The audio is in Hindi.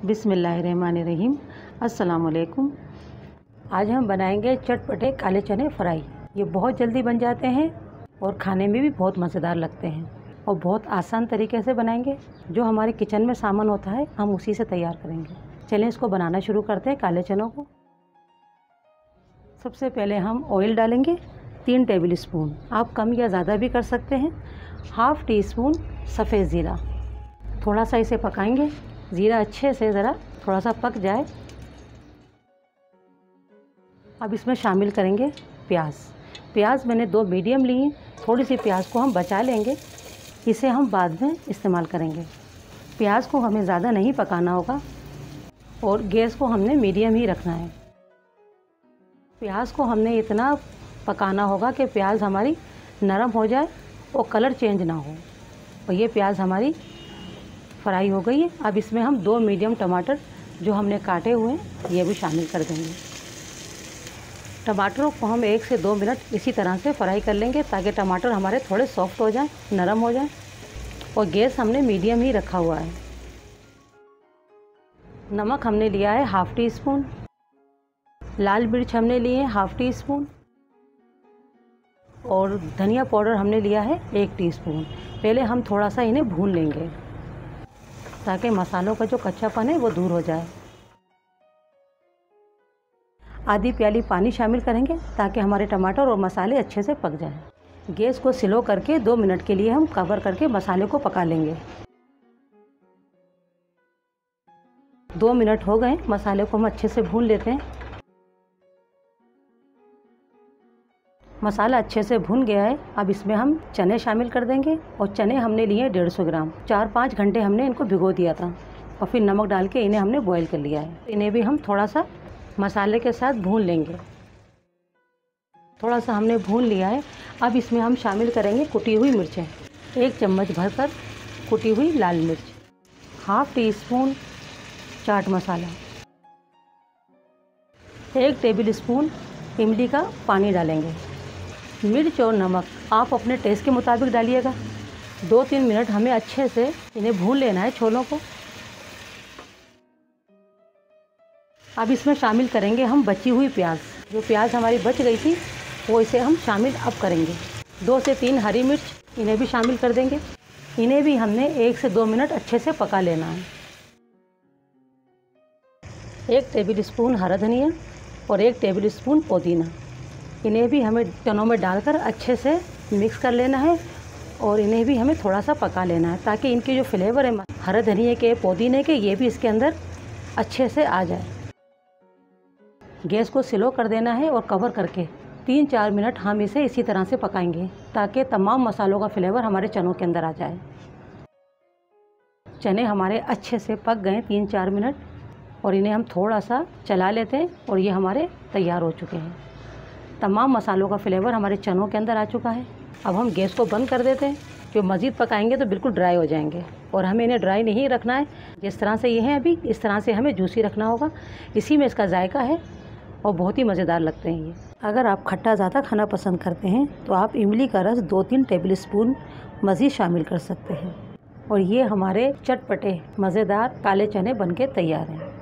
बिस्मिल्लाहिर्रहमानिर्रहीम। अस्सलाम वालेकुम। आज हम बनाएंगे चटपटे काले चने फ्राई। ये बहुत जल्दी बन जाते हैं और खाने में भी बहुत मज़ेदार लगते हैं और बहुत आसान तरीके से बनाएंगे। जो हमारे किचन में सामान होता है हम उसी से तैयार करेंगे। चलिए इसको बनाना शुरू करते हैं काले चनों को। सबसे पहले हम ऑयल डालेंगे 3 टेबल स्पून, आप कम या ज़्यादा भी कर सकते हैं। हाफ़ टी स्पून सफ़ेद ज़ीरा, थोड़ा सा इसे पकाएंगे। ज़ीरा अच्छे से ज़रा थोड़ा सा पक जाए। अब इसमें शामिल करेंगे प्याज मैंने 2 मीडियम लिए। थोड़ी सी प्याज को हम बचा लेंगे, इसे हम बाद में इस्तेमाल करेंगे। प्याज को हमें ज़्यादा नहीं पकाना होगा और गैस को हमने मीडियम ही रखना है। प्याज को हमने इतना पकाना होगा कि प्याज हमारी नरम हो जाए और कलर चेंज ना हो। और ये प्याज हमारी फ्राई हो गई है। अब इसमें हम 2 मीडियम टमाटर जो हमने काटे हुए हैं ये भी शामिल कर देंगे। टमाटरों को हम 1 से 2 मिनट इसी तरह से फ्राई कर लेंगे ताकि टमाटर हमारे थोड़े सॉफ्ट हो जाएं, नरम हो जाएं। और गैस हमने मीडियम ही रखा हुआ है। नमक हमने लिया है हाफ़ टी स्पून, लाल मिर्च हमने लिए हैं हाफ़ टी स्पून और धनिया पाउडर हमने लिया है 1 टीस्पून। पहले हम थोड़ा सा इन्हें भून लेंगे ताकि मसालों का जो कच्चापन है वो दूर हो जाए। आधी प्याली पानी शामिल करेंगे ताकि हमारे टमाटर और मसाले अच्छे से पक जाएं। गैस को स्लो करके 2 मिनट के लिए हम कवर करके मसाले को पका लेंगे। 2 मिनट हो गए, मसाले को हम अच्छे से भून लेते हैं। मसाला अच्छे से भुन गया है। अब इसमें हम चने शामिल कर देंगे और चने हमने लिए 150 ग्राम। 4-5 घंटे हमने इनको भिगो दिया था और फिर नमक डाल के इन्हें हमने बॉईल कर लिया है। इन्हें भी हम थोड़ा सा मसाले के साथ भून लेंगे। थोड़ा सा हमने भून लिया है। अब इसमें हम शामिल करेंगे कुटी हुई मिर्चें, 1 चम्मच भरकर कुटी हुई लाल मिर्च, half tea spoon chaat masala, 1 table spoon इमली का पानी डालेंगे। मिर्च और नमक आप अपने टेस्ट के मुताबिक डालिएगा। 2-3 मिनट हमें अच्छे से इन्हें भून लेना है छोलों को। अब इसमें शामिल करेंगे हम बची हुई प्याज। जो प्याज हमारी बच गई थी वो इसे हम शामिल अब करेंगे। 2 से 3 हरी मिर्च इन्हें भी शामिल कर देंगे। इन्हें भी हमने 1 से 2 मिनट अच्छे से पका लेना है। 1 टेबल स्पून हरा धनिया और 1 टेबल स्पून पुदीना, इन्हें भी हमें चनों में डालकर अच्छे से मिक्स कर लेना है और इन्हें भी हमें थोड़ा सा पका लेना है ताकि इनके जो फ्लेवर है हरे धनिए के, पुदीने के, ये भी इसके अंदर अच्छे से आ जाए। गैस को स्लो कर देना है और कवर करके 3-4 मिनट हम इसे इसी तरह से पकाएंगे ताकि तमाम मसालों का फ्लेवर हमारे चनों के अंदर आ जाए। चने हमारे अच्छे से पक गए 3-4 मिनट और इन्हें हम थोड़ा सा चला लेते हैं और ये हमारे तैयार हो चुके हैं। तमाम मसालों का फ्लेवर हमारे चनों के अंदर आ चुका है। अब हम गैस को बंद कर देते हैं। जो मज़ीद पकाएंगे तो बिल्कुल ड्राई हो जाएंगे और हमें इन्हें ड्राई नहीं रखना है। जिस तरह से ये हैं अभी, इस तरह से हमें जूसी रखना होगा। इसी में इसका जायका है और बहुत ही मज़ेदार लगते हैं ये। अगर आप खट्टा ज़्यादा खाना पसंद करते हैं तो आप इमली का रस 2-3 टेबल स्पून मज़ीद शामिल कर सकते हैं। और ये हमारे चटपटे मज़ेदार काले चने बनके तैयार हैं।